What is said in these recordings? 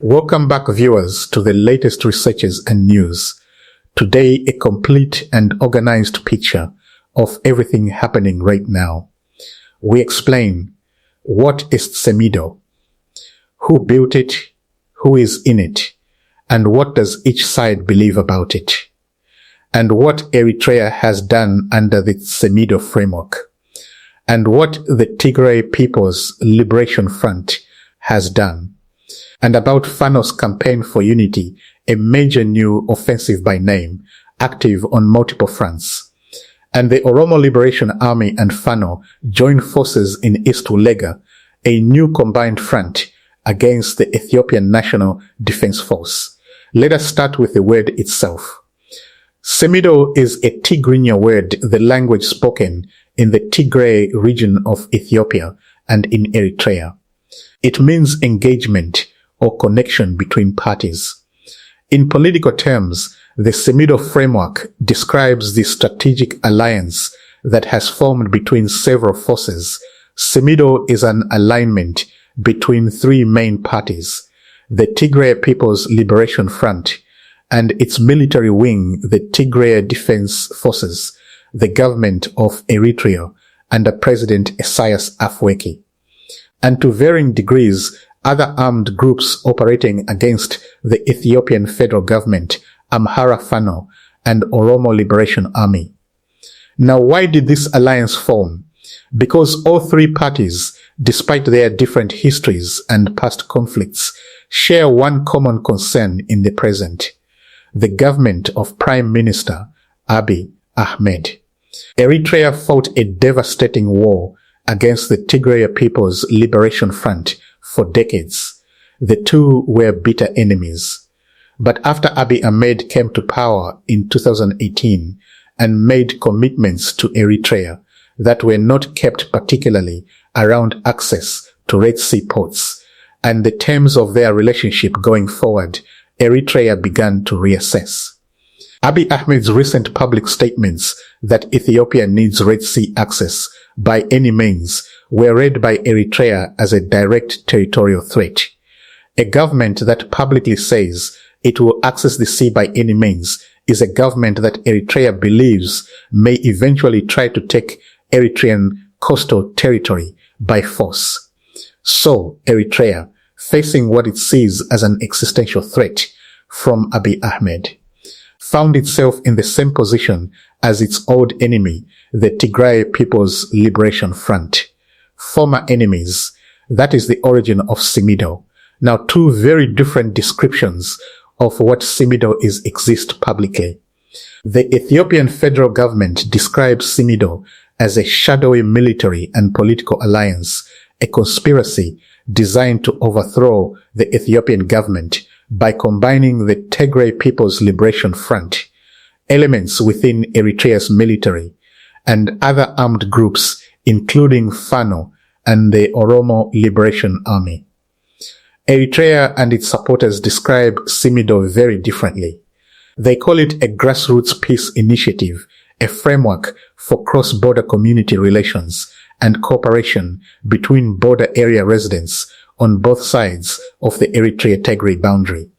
Welcome back, viewers, to the latest researches and news. Today, a complete and organized picture of everything happening right now. We explain what is Semido, who built it, who is in it, and what does each side believe about it, and what Eritrea has done under the Semido framework, and what the Tigray People's Liberation Front has done, and about Fano's campaign for unity, a major new offensive by name, active on multiple fronts. And the Oromo Liberation Army and Fano join forces in East Ulega, a new combined front against the Ethiopian National Defense Force. Let us start with the word itself. Semido is a Tigrinya word, the language spoken in the Tigray region of Ethiopia and in Eritrea. It means engagement or connection between parties. In political terms, the Semido framework describes the strategic alliance that has formed between several forces. Semido is an alignment between three main parties: the Tigray People's Liberation Front and its military wing, the Tigray Defense Forces, the government of Eritrea under President Isaias Afwerki, and to varying degrees, other armed groups operating against the Ethiopian federal government, Amhara Fano, and Oromo Liberation Army. Now, why did this alliance form? Because all three parties, despite their different histories and past conflicts, share one common concern in the present: the government of Prime Minister Abiy Ahmed. Eritrea fought a devastating war against the Tigray People's Liberation Front for decades. The two were bitter enemies. But after Abiy Ahmed came to power in 2018 and made commitments to Eritrea that were not kept, particularly around access to Red Sea ports and the terms of their relationship going forward, Eritrea began to reassess. Abiy Ahmed's recent public statements that Ethiopia needs Red Sea access by any means were read by Eritrea as a direct territorial threat. A government that publicly says it will access the sea by any means is a government that Eritrea believes may eventually try to take Eritrean coastal territory by force. So, Eritrea, facing what it sees as an existential threat from Abiy Ahmed, found itself in the same position as its old enemy, the Tigray People's Liberation Front. Former enemies, that is the origin of Semido. Now, two very different descriptions of what Semido is exist publicly. The Ethiopian federal government describes Semido as a shadowy military and political alliance, a conspiracy designed to overthrow the Ethiopian government by combining the Tigray People's Liberation Front, elements within Eritrea's military, and other armed groups, including Fano and the Oromo Liberation Army. Eritrea and its supporters describe Semido very differently. They call it a grassroots peace initiative, a framework for cross-border community relations and cooperation between border area residents on both sides of the Eritrea-Tigray boundary.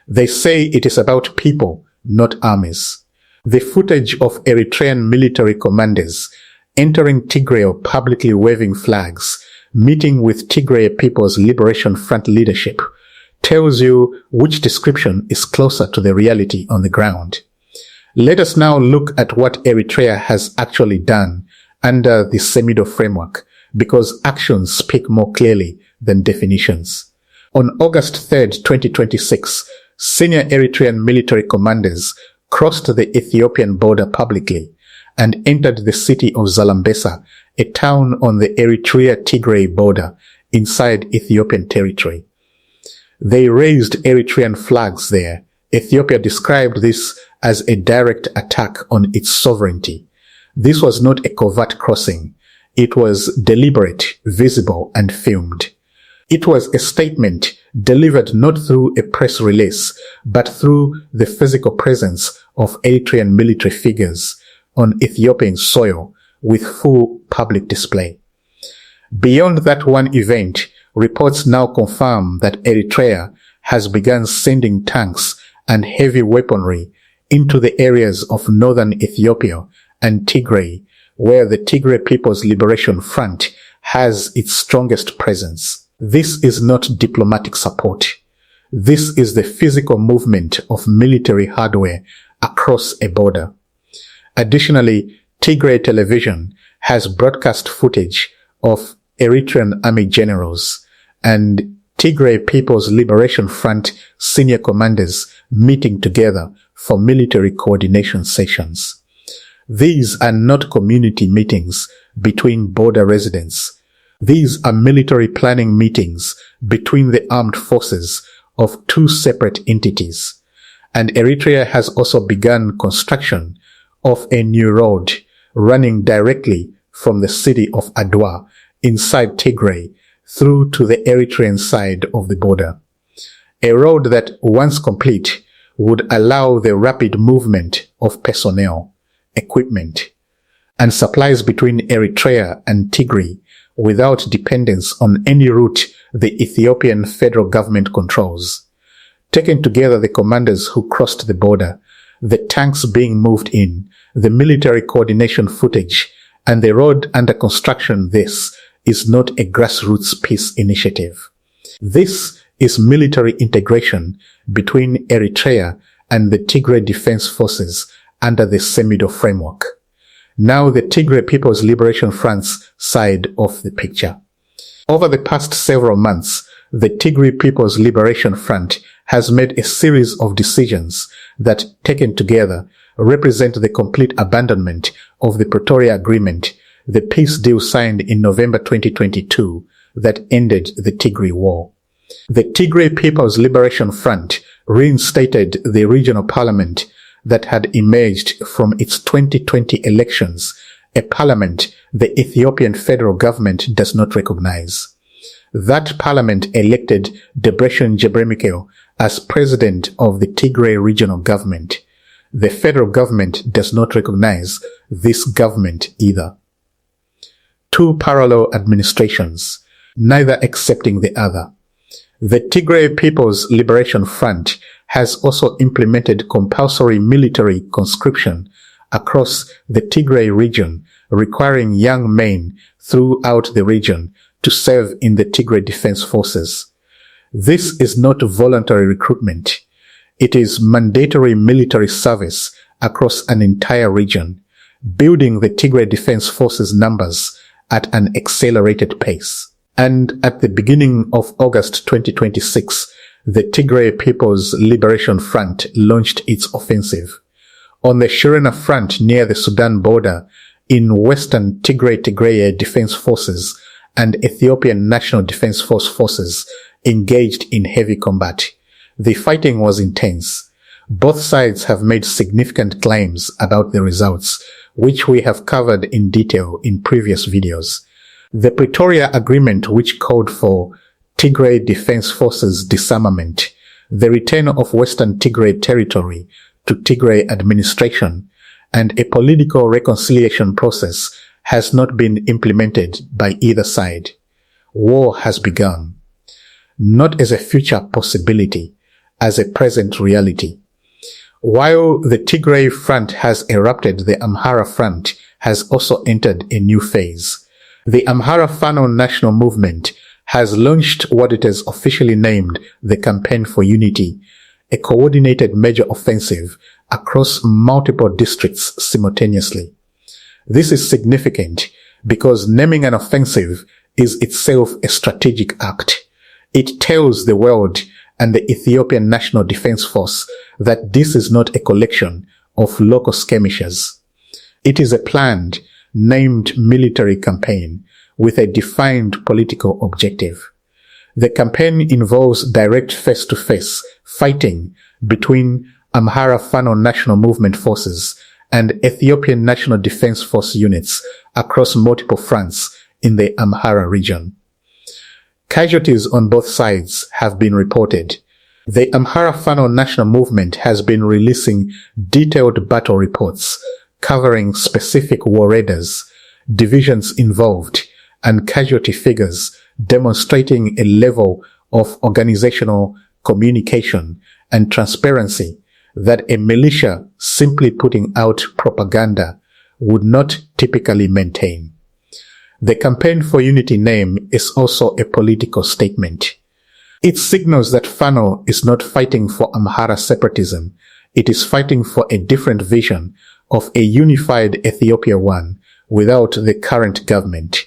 They say it is about people, not armies. The footage of Eritrean military commanders entering Tigray or publicly waving flags, meeting with Tigray People's Liberation Front leadership, tells you which description is closer to the reality on the ground. Let us now look at what Eritrea has actually done under the Semido framework, because actions speak more clearly than definitions. On August 3rd, 2026, senior Eritrean military commanders crossed the Ethiopian border publicly and entered the city of Zalambesa, a town on the Eritrea-Tigray border inside Ethiopian territory. They raised Eritrean flags there. Ethiopia described this as a direct attack on its sovereignty. This was not a covert crossing. It was deliberate, visible, and filmed. It was a statement delivered not through a press release, but through the physical presence of Eritrean military figures on Ethiopian soil with full public display. Beyond that one event, reports now confirm that Eritrea has begun sending tanks and heavy weaponry into the areas of northern Ethiopia and Tigray, where the Tigray People's Liberation Front has its strongest presence. This is not diplomatic support. This is the physical movement of military hardware across a border. Additionally, Tigray television has broadcast footage of Eritrean army generals and Tigray People's Liberation Front senior commanders meeting together for military coordination sessions. These are not community meetings between border residents. These are military planning meetings between the armed forces of two separate entities. And Eritrea has also begun construction of a new road running directly from the city of Adwa inside Tigray through to the Eritrean side of the border. A road that, once complete, would allow the rapid movement of personnel, equipment, and supplies between Eritrea and Tigray without dependence on any route the Ethiopian federal government controls. Taken together, the commanders who crossed the border, the tanks being moved in, the military coordination footage, and the road under construction, this is not a grassroots peace initiative. This is military integration between Eritrea and the Tigray Defense Forces under the Semido framework. Now the Tigray People's Liberation Front's side of the picture. Over the past several months, the Tigray People's Liberation Front has made a series of decisions that, taken together, represent the complete abandonment of the Pretoria Agreement, the peace deal signed in November 2022 that ended the Tigray War. The Tigray People's Liberation Front reinstated the regional parliament that had emerged from its 2020 elections, a parliament the Ethiopian federal government does not recognize. That parliament elected Debretsion Gebremichael as president of the Tigray regional government. The federal government does not recognize this government either. Two parallel administrations, neither accepting the other. The Tigray People's Liberation Front has also implemented compulsory military conscription across the Tigray region, requiring young men throughout the region to serve in the Tigray Defense Forces. This is not voluntary recruitment. It is mandatory military service across an entire region, building the Tigray Defense Forces numbers at an accelerated pace. And at the beginning of August 2026, the Tigray People's Liberation Front launched its offensive. On the Shirena front near the Sudan border, in western Tigray Defense Forces and Ethiopian National Defense Force forces engaged in heavy combat. The fighting was intense. Both sides have made significant claims about the results, which we have covered in detail in previous videos. The Pretoria Agreement, which called for Tigray Defense Forces disarmament, the return of Western Tigray territory to Tigray administration, and a political reconciliation process has not been implemented by either side. War has begun, not as a future possibility, as a present reality. While the Tigray front has erupted, the Amhara front has also entered a new phase. The Amhara Fano National Movement has launched what it has officially named the Campaign for Unity, a coordinated major offensive across multiple districts simultaneously. This is significant because naming an offensive is itself a strategic act. It tells the world and the Ethiopian National Defense Force that this is not a collection of local skirmishes. It is a planned, named military campaign with a defined political objective. The campaign involves direct face-to-face fighting between Amhara Fano National Movement forces and Ethiopian National Defense Force units across multiple fronts in the Amhara region. Casualties on both sides have been reported. The Amhara Fano National Movement has been releasing detailed battle reports covering specific war raiders, divisions involved, and casualty figures demonstrating a level of organizational communication, and transparency that a militia simply putting out propaganda would not typically maintain. The Campaign for Unity name is also a political statement. It signals that Fano is not fighting for Amhara separatism. It is fighting for a different vision of a unified Ethiopia one without the current government.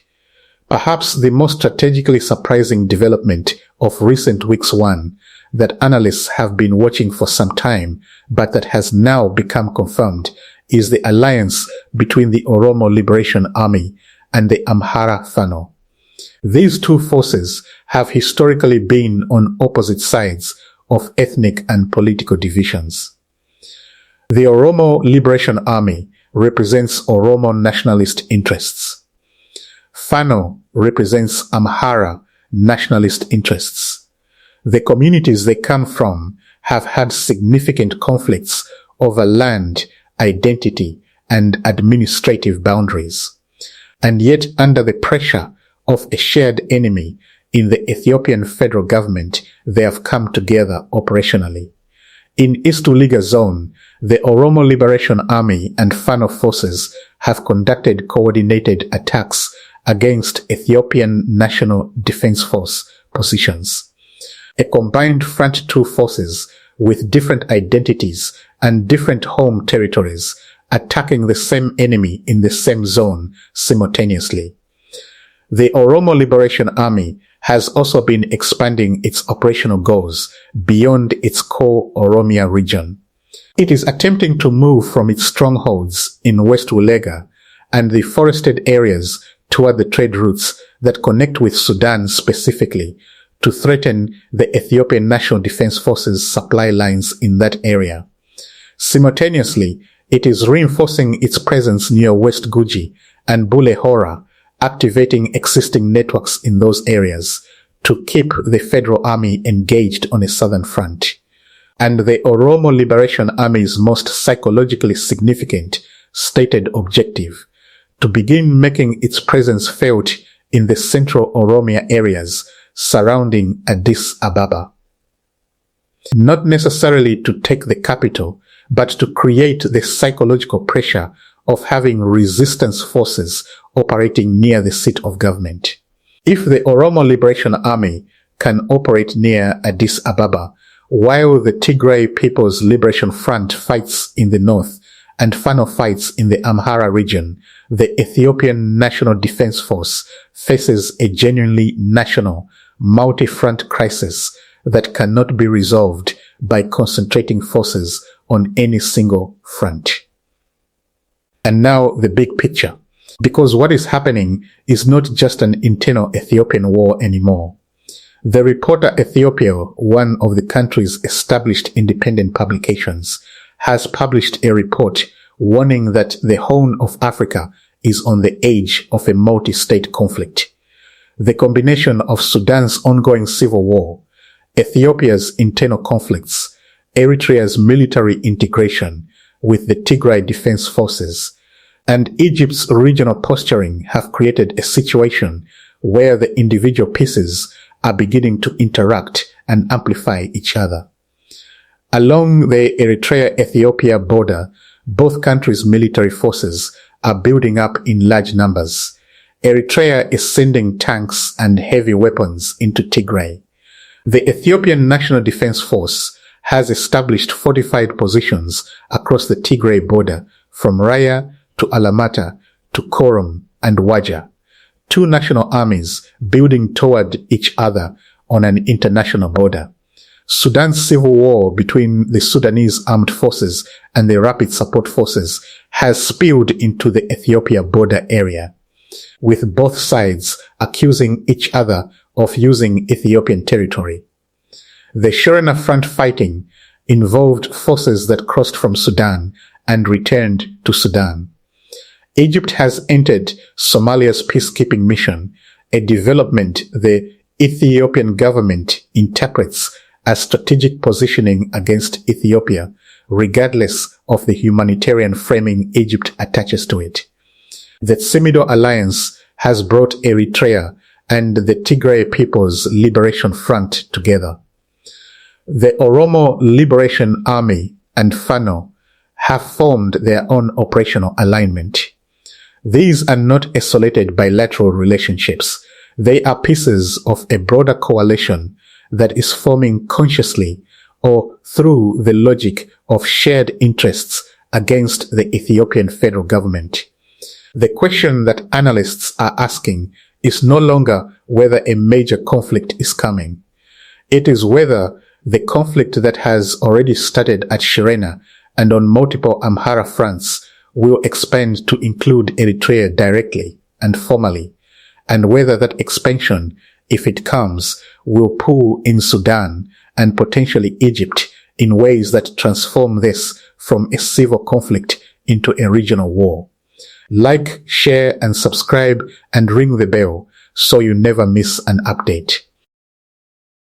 Perhaps the most strategically surprising development of recent weeks one that analysts have been watching for some time, but that has now become confirmed, is the alliance between the Oromo Liberation Army and the Amhara Fano. These two forces have historically been on opposite sides of ethnic and political divisions. The Oromo Liberation Army represents Oromo nationalist interests. Fano represents Amhara nationalist interests. The communities they come from have had significant conflicts over land, identity, and administrative boundaries. And yet, under the pressure of a shared enemy in the Ethiopian federal government, they have come together operationally. In East Uliga Zone, the Oromo Liberation Army and Fano forces have conducted coordinated attacks against Ethiopian National Defense Force positions. A combined Front 2 forces with different identities and different home territories attacking the same enemy in the same zone simultaneously. The Oromo Liberation Army has also been expanding its operational goals beyond its core Oromia region. It is attempting to move from its strongholds in West Ulega and the forested areas toward the trade routes that connect with Sudan specifically to threaten the Ethiopian National Defense Forces supply lines in that area. Simultaneously, it is reinforcing its presence near West Guji and Bule Hora, activating existing networks in those areas to keep the federal army engaged on a southern front. And the Oromo Liberation Army's most psychologically significant stated objective, to begin making its presence felt in the central Oromia areas surrounding Addis Ababa. Not necessarily to take the capital, but to create the psychological pressure of having resistance forces operating near the seat of government. If the Oromo Liberation Army can operate near Addis Ababa, while the Tigray People's Liberation Front fights in the north and Fano fights in the Amhara region, the Ethiopian National Defense Force faces a genuinely national, multi-front crisis that cannot be resolved by concentrating forces on any single front. And now the big picture, because what is happening is not just an internal Ethiopian war anymore. The Reporter Ethiopia, one of the country's established independent publications, has published a report warning that the Horn of Africa is on the edge of a multi-state conflict. The combination of Sudan's ongoing civil war, Ethiopia's internal conflicts, Eritrea's military integration with the Tigray Defense Forces, and Egypt's regional posturing have created a situation where the individual pieces are beginning to interact and amplify each other. Along the Eritrea-Ethiopia border, both countries' military forces are building up in large numbers. Eritrea is sending tanks and heavy weapons into Tigray. The Ethiopian National Defense Force has established fortified positions across the Tigray border from Raya to Alamata to Korom and Waja. Two national armies building toward each other on an international border. Sudan's civil war between the Sudanese armed forces and the Rapid Support Forces has spilled into the Ethiopia border area, with both sides accusing each other of using Ethiopian territory. The Shorena Front fighting involved forces that crossed from Sudan and returned to Sudan. Egypt has entered Somalia's peacekeeping mission, a development the Ethiopian government interprets as strategic positioning against Ethiopia, regardless of the humanitarian framing Egypt attaches to it. The Semido alliance has brought Eritrea and the Tigray People's Liberation Front together. The Oromo Liberation Army and Fano have formed their own operational alignment. These are not isolated bilateral relationships. They are pieces of a broader coalition that is forming consciously or through the logic of shared interests against the Ethiopian federal government. The question that analysts are asking is no longer whether a major conflict is coming. It is whether the conflict that has already started at Shirena and on multiple Amhara fronts will expand to include Eritrea directly and formally, and whether that expansion, if it comes, will pull in Sudan and potentially Egypt in ways that transform this from a civil conflict into a regional war. Like, share, and subscribe, and ring the bell so you never miss an update.